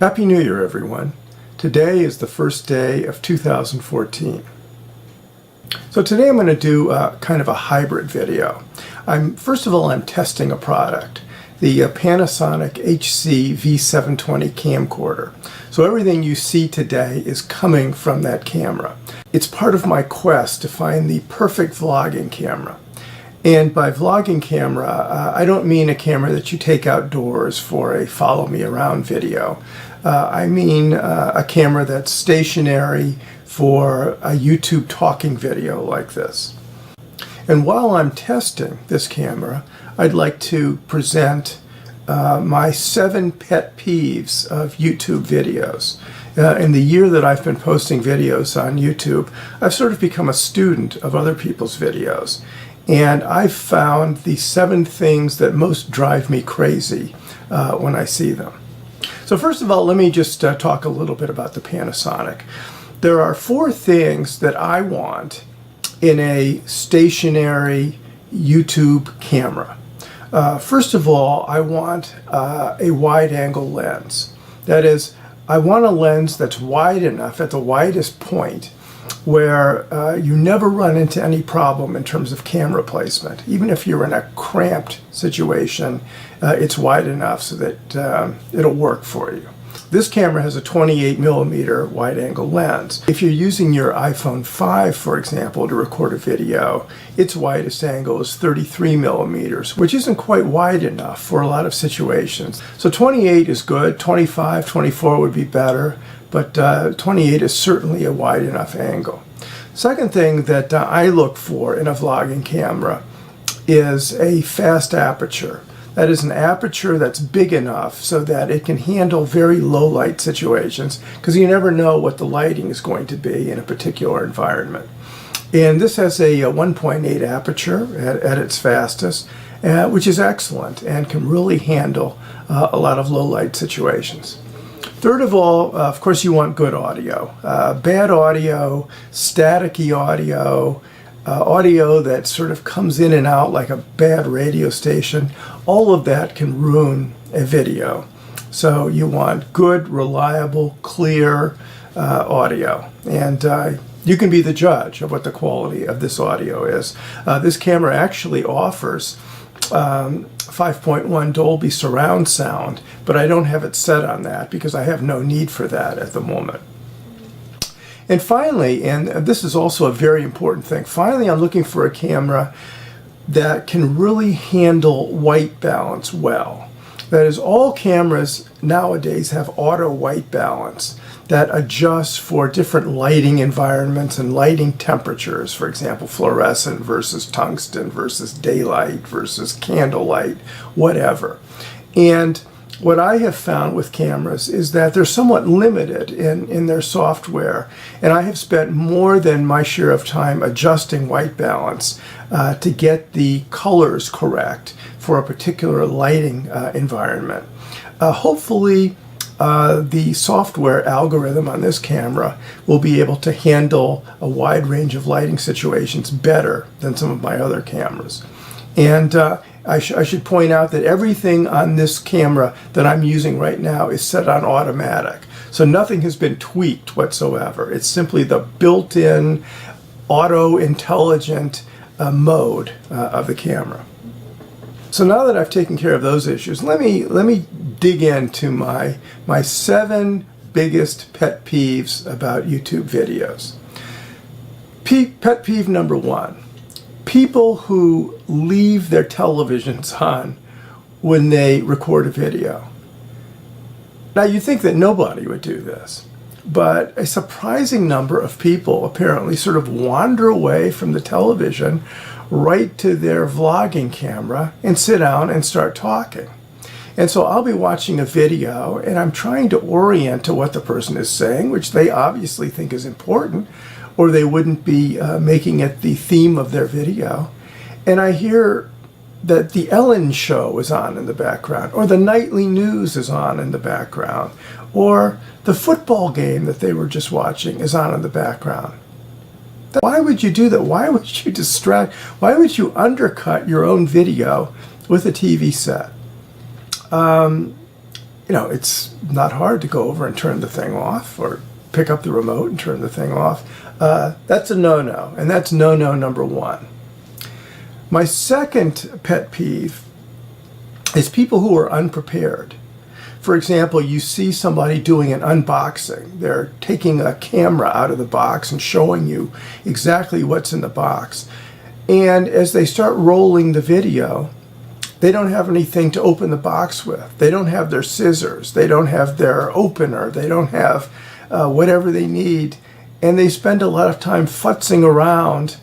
Happy New Year, everyone. Today is the first day of 2014. So today I'm going to do kind of a hybrid video. First of all, I'm testing a product, the Panasonic HC-V720 camcorder. So everything you see today is coming from that camera. It's part of my quest to find the perfect vlogging camera. And by vlogging camera, I don't mean a camera that you take outdoors for a follow me around video. I mean a camera that's stationary for a YouTube talking video like this. And while I'm testing this camera, I'd like to present my 7 pet peeves of YouTube videos. In the year that I've been posting videos on YouTube, I've sort of become a student of other people's videos. And I've found the 7 things that most drive me crazy when I see them. So first of all, let me just talk a little bit about the Panasonic. There are 4 things that I want in a stationary YouTube camera. First of all, I want a wide-angle lens. That is, I want a lens that's wide enough at the widest point where you never run into any problem in terms of camera placement. Even if you're in a cramped situation, it's wide enough so that it'll work for you. This camera has a 28mm wide-angle lens. If you're using your iPhone 5, for example, to record a video, its widest angle is 33mm, which isn't quite wide enough for a lot of situations. So 28 is good, 25, 24 would be better, but 28 is certainly a wide enough angle. Second thing that I look for in a vlogging camera is a fast aperture. That is an aperture that's big enough so that it can handle very low light situations, because you never know what the lighting is going to be in a particular environment. And this has a 1.8 aperture at its fastest, which is excellent and can really handle a lot of low light situations. Third of all, of course, you want good audio. Bad audio, staticky audio, audio that sort of comes in and out like a bad radio station, all of that can ruin a video. So you want good, reliable, clear audio. And you can be the judge of what the quality of this audio is. This camera actually offers 5.1 Dolby surround sound, but I don't have it set on that because I have no need for that at the moment. And finally, and this is also a very important thing, finally I'm looking for a camera that can really handle white balance well. That is, all cameras nowadays have auto white balance that adjusts for different lighting environments and lighting temperatures. For example, fluorescent versus tungsten versus daylight versus candlelight, whatever. And what I have found with cameras is that they're somewhat limited in their software, and I have spent more than my share of time adjusting white balance to get the colors correct for a particular lighting environment. Hopefully, the software algorithm on this camera will be able to handle a wide range of lighting situations better than some of my other cameras. And I should point out that everything on this camera that I'm using right now is set on automatic. So nothing has been tweaked whatsoever. It's simply the built-in auto-intelligent mode of the camera. So now that I've taken care of those issues, let me dig into my 7 biggest pet peeves about YouTube videos. Pet peeve number 1. People who leave their televisions on when they record a video. Now, you'd think that nobody would do this, but a surprising number of people apparently sort of wander away from the television right to their vlogging camera and sit down and start talking. And so I'll be watching a video and I'm trying to orient to what the person is saying, which they obviously think is important, or they wouldn't be making it the theme of their video. And I hear that the Ellen show is on in the background, or the nightly news is on in the background, or the football game that they were just watching is on in the background. Why would you do that? Why would you distract? Why would you undercut your own video with a TV set? it's not hard to go over and turn the thing off or pick up the remote and turn the thing off. That's a no-no, and that's no-no number one. My second pet peeve is people who are unprepared. For example, you see somebody doing an unboxing. They're taking a camera out of the box and showing you exactly what's in the box. And as they start rolling the video, they don't have anything to open the box with. They don't have their scissors. They don't have their opener. They don't have whatever they need. And they spend a lot of time futzing around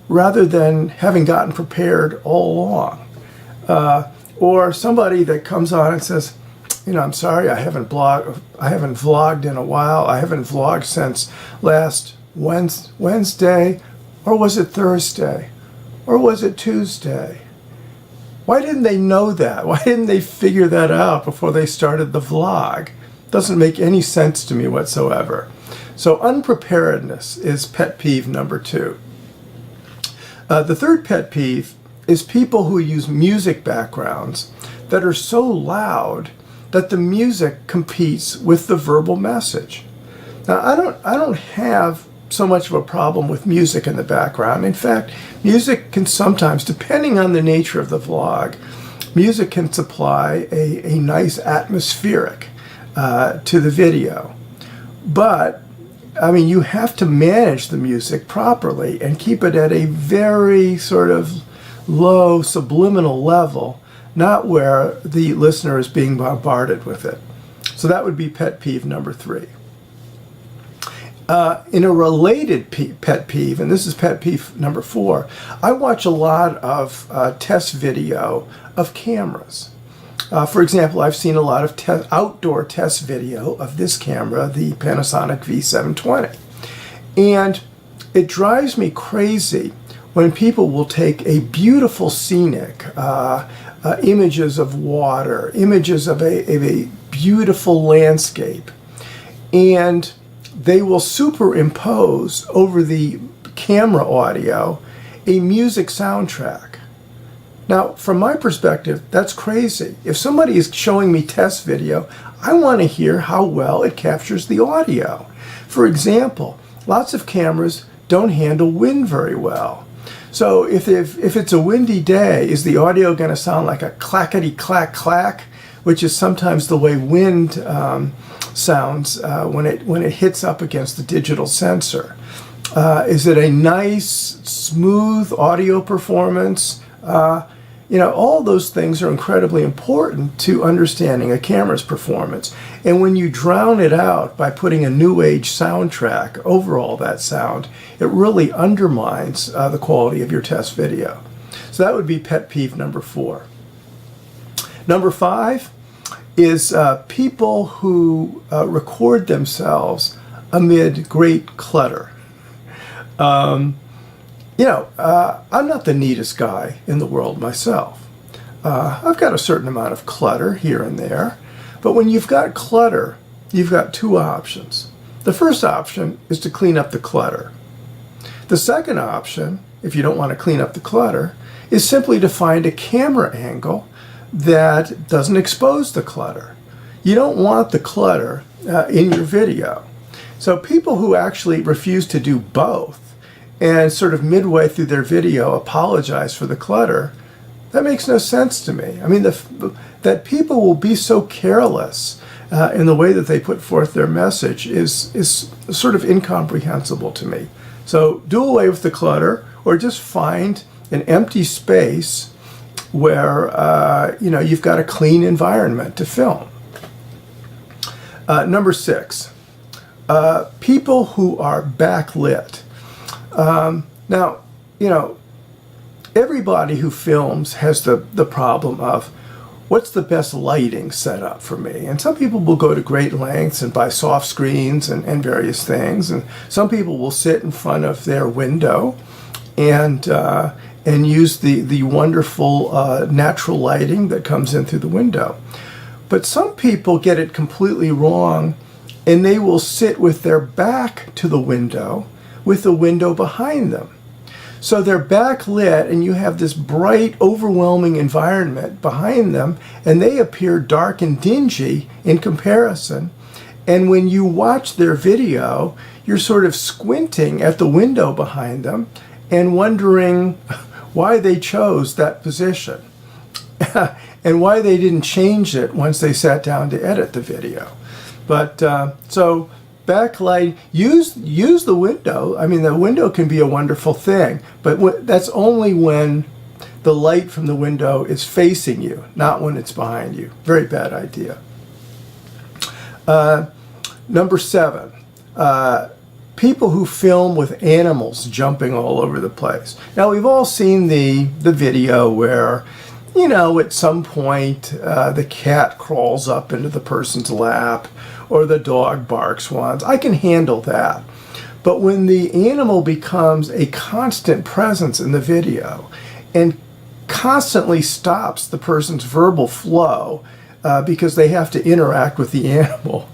rather than having gotten prepared all along. Or somebody that comes on and says, I'm sorry, I haven't vlogged in a while. I haven't vlogged since last Wednesday, or was it Thursday, or was it Tuesday? Why didn't they know that? Why didn't they figure that out before they started the vlog? Doesn't make any sense to me whatsoever. So unpreparedness is pet peeve number two. The third pet peeve is people who use music backgrounds that are so loud that the music competes with the verbal message. Now, I don't have so much of a problem with music in the background. In fact, music can sometimes, depending on the nature of the vlog, music can supply a nice atmospheric to the video. But, you have to manage the music properly and keep it at a very sort of low subliminal level, not where the listener is being bombarded with it. So that would be pet peeve number three. In a related pet peeve, and this is pet peeve number four, I watch a lot of test video of cameras. For example, I've seen a lot of outdoor test video of this camera, the Panasonic HC-V720. And it drives me crazy when people will take a beautiful scenic, images of water, images of a beautiful landscape, and they will superimpose over the camera audio a music soundtrack. Now, from my perspective, that's crazy. If somebody is showing me test video, I want to hear how well it captures the audio. For example, lots of cameras don't handle wind very well. So if it's a windy day, is the audio going to sound like a clackety clack clack, which is sometimes the way wind sounds when it hits up against the digital sensor? Is it a nice, smooth audio performance? All those things are incredibly important to understanding a camera's performance. And when you drown it out by putting a new age soundtrack over all that sound, it really undermines the quality of your test video. So that would be pet peeve number four. Number five is people who record themselves amid great clutter. I'm not the neatest guy in the world myself. I've got a certain amount of clutter here and there, but when you've got clutter, you've got two options. The first option is to clean up the clutter. The second option, if you don't want to clean up the clutter, is simply to find a camera angle that doesn't expose the clutter. You don't want the clutter in your video. So people who actually refuse to do both and sort of midway through their video apologize for the clutter, that makes no sense to me. That people will be so careless in the way that they put forth their message is sort of incomprehensible to me. So do away with the clutter, or just find an empty space where you've got a clean environment to film. Number six, people who are backlit. Now, everybody who films has the problem of what's the best lighting setup for me? And some people will go to great lengths and buy soft screens and various things. And some people will sit in front of their window and use the wonderful natural lighting that comes in through the window. But some people get it completely wrong, and they will sit with their back to the window with the window behind them. So they're backlit and you have this bright, overwhelming environment behind them, and they appear dark and dingy in comparison. And when you watch their video, you're sort of squinting at the window behind them and wondering why they chose that position and why they didn't change it once they sat down to edit the video. But so backlight, use the window. I mean, the window can be a wonderful thing, but that's only when the light from the window is facing you, not when it's behind you. Very bad idea. Number 7, people who film with animals jumping all over the place. Now, we've all seen the video where, you know, at some point the cat crawls up into the person's lap or the dog barks once. I can handle that. But when the animal becomes a constant presence in the video and constantly stops the person's verbal flow because they have to interact with the animal,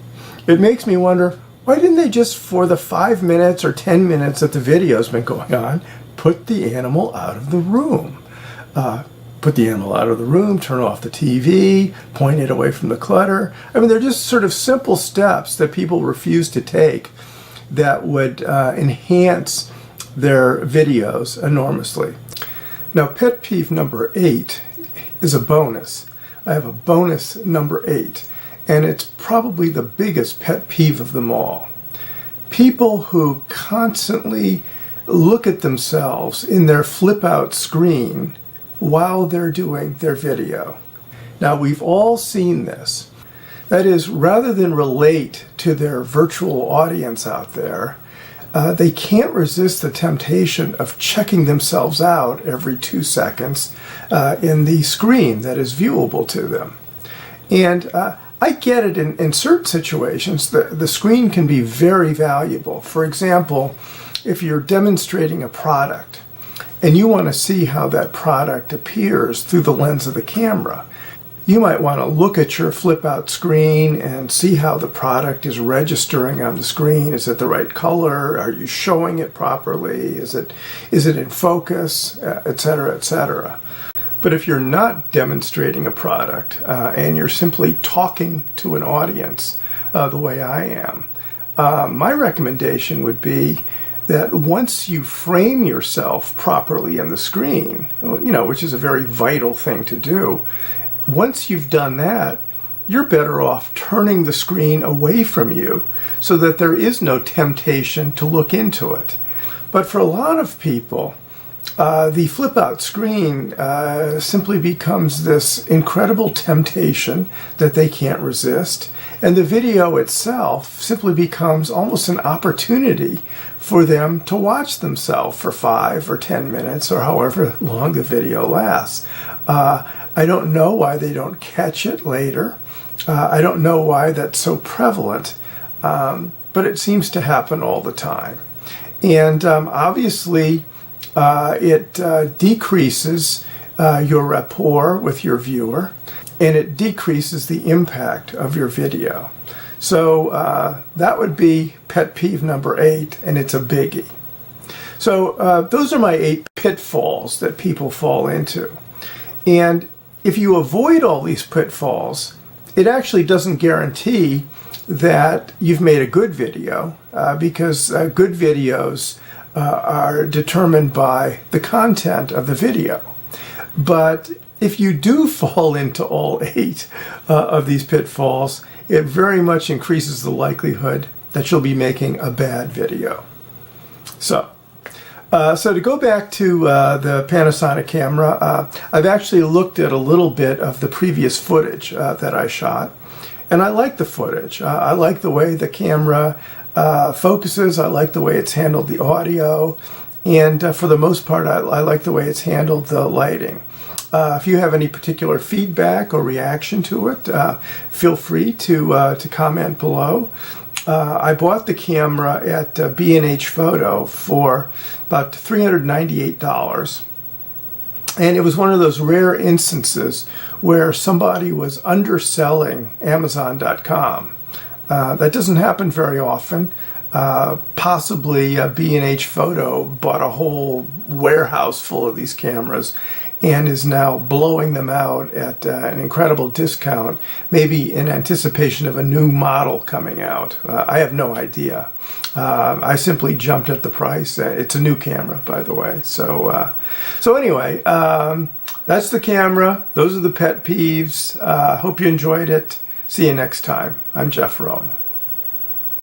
it makes me wonder, why didn't they just, for the 5 minutes or 10 minutes that the video's been going on, put the animal out of the room? Put the animal out of the room, turn off the TV, point it away from the clutter. I mean, they're just sort of simple steps that people refuse to take that would enhance their videos enormously. Now, pet peeve number 8 is a bonus. I have a bonus number 8, and it's probably the biggest pet peeve of them all. People who constantly look at themselves in their flip-out screen while they're doing their video. Now, we've all seen this. That is, rather than relate to their virtual audience out there, they can't resist the temptation of checking themselves out every 2 seconds in the screen that is viewable to them. And I get it in certain situations. The screen can be very valuable. For example, if you're demonstrating a product and you want to see how that product appears through the lens of the camera, you might want to look at your flip-out screen and see how the product is registering on the screen. Is it the right color? Are you showing it properly? Is it in focus? Etc., etc. But if you're not demonstrating a product and you're simply talking to an audience the way I am, my recommendation would be that once you frame yourself properly in the screen, you know, which is a very vital thing to do, once you've done that, you're better off turning the screen away from you so that there is no temptation to look into it. But for a lot of people, the flip-out screen simply becomes this incredible temptation that they can't resist, and the video itself simply becomes almost an opportunity for them to watch themselves for 5 or 10 minutes or however long the video lasts. I don't know why they don't catch it later. I don't know why that's so prevalent, but it seems to happen all the time. And obviously, it decreases your rapport with your viewer, and it decreases the impact of your video. So that would be pet peeve number 8, and it's a biggie. So those are my 8 pitfalls that people fall into. And if you avoid all these pitfalls, it actually doesn't guarantee that you've made a good video, because good videos are determined by the content of the video. But if you do fall into all 8 of these pitfalls, it very much increases the likelihood that you'll be making a bad video. So to go back to the Panasonic camera, I've actually looked at a little bit of the previous footage that I shot, and I like the footage. I like the way the camera focuses. I like the way it's handled the audio, and for the most part, I like the way it's handled the lighting. If you have any particular feedback or reaction to it, feel free to comment below. I bought the camera at B&H Photo for about $398, and it was one of those rare instances where somebody was underselling Amazon.com. That doesn't happen very often. Possibly B&H Photo bought a whole warehouse full of these cameras and is now blowing them out at an incredible discount, maybe in anticipation of a new model coming out. I have no idea. I simply jumped at the price. It's a new camera, by the way. So anyway, that's the camera. Those are the pet peeves. Hope you enjoyed it. See you next time. I'm Jeff Rowan.